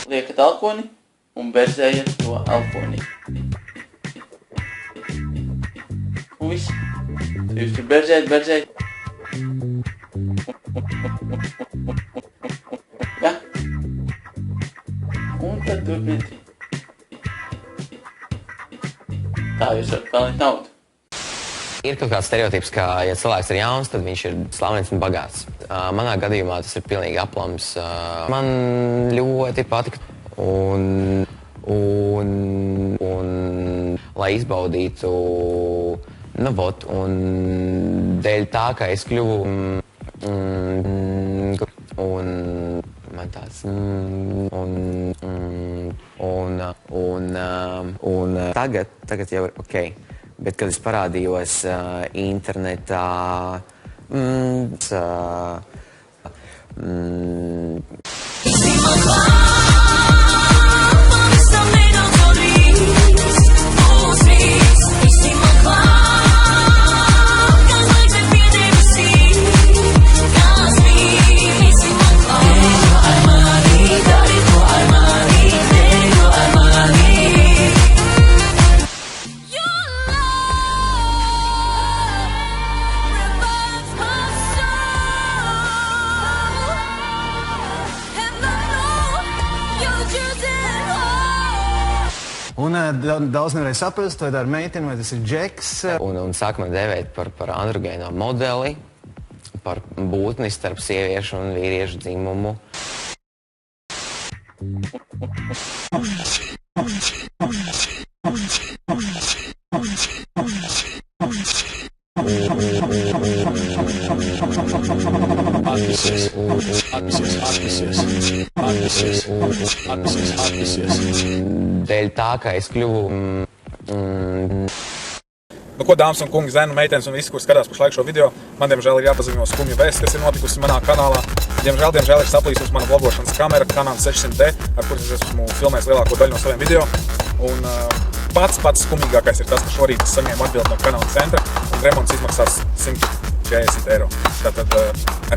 Liekat alkoni un berzējat to alkonī. Un viss. Jūs tur berzējat. Ja? Un tad turpiniet. Tā jūs varat pelnīt naudu. Ir kaut kāds stereotips, ka, ja cilvēks ir jauns, tad viņš ir slavens un bagāts. Manā gadījumā tas ir pilnīgi aplams. Man ļoti patika. Un lai izbaudītu, nu, vot, un dēļ tā, ka es kļuvu, un man tāds, un tagad jau ir ok. Bet, kad es parādījos internetā, Un daudz nevarēja saprast, vai tā ir meitene, vai tas ir džeks. Un sāk man dēvēt par androgēno modeli, par būtni starp sieviešu un vīriešu dzimumu. Dēļ tā, ka es kļuvu... Nu ko, dāmas un kungi, zēnu, meitenes un visi, kur skatās pašlaik šo video, man diemžēl ir jāpaziņo skumja vēsts, kas ir notikusi manā kanālā. Diemžēl ir saplīsusi mana vlogošanas kamera, Canon 600D, ar kuras es esmu filmējis lielāko daļu no saviem video. Un pats skumīgākais ir tas, ka šorīt es saņēmu atbildi no kanāla centra, un remonts izmaksās 140 eiro. Tātad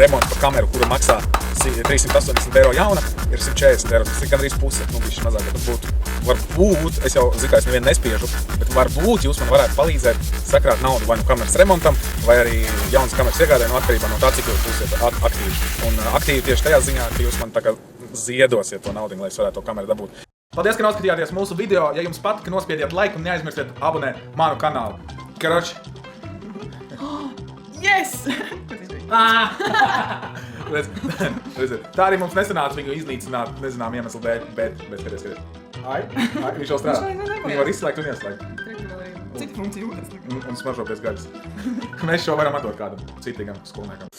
remonts par kameru, kuru maksā 380 eiro jauna, ir 140 eiro. Tas ir gandrīz puse, nu bišķi mazāk, bet būtu. Varbūt, es jau zinu, ka es nevienu nespiežu, bet varbūt jūs man varētu palīdzēt sakrāt naudu vai nu kameras remontam, vai arī jaunas kameras iegādē, no atkarībā no tā, cik jūs būsiet aktīvi. Un aktīvi tieši tajā ziņā, ka jūs man tā kā ziedosiet to naudu, lai es varētu to kameru dabūt. Paldies, ka noskatījāties mūsu video. Ja jums patika, nospiediet like un neaizmirstiet abonēt manu kanālu. Karoči! Yes! Tā arī mums nesanāca viņu iznīcināt, nezinām iemeslu dēļ, bet skaties. Ai, viņš jau strādā. Viņu var izslēgt un ieslēgt. Cik funkcija jūtas? Un smaržo pēc gaļas. Mēs šo varam atdot kādam citīgam skolniekam.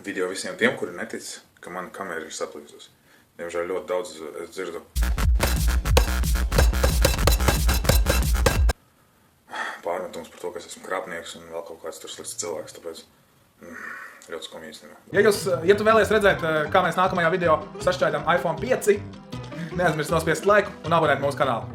Video visiem tiem, kuri netic, ka mana kamera ir saplīsusi. Diemžēl ļoti daudz es dzirdu. Pārmetums par to, ka es esmu krāpnieks un vēl kaut kāds tur slikts cilvēks, tāpēc ļoti skumji īstenībā. Ja tu vēlies redzēt, kā mēs nākamajā video sašķaidām iPhone 5, neaizmirst nospiest laiku un abonēt mūsu kanālu.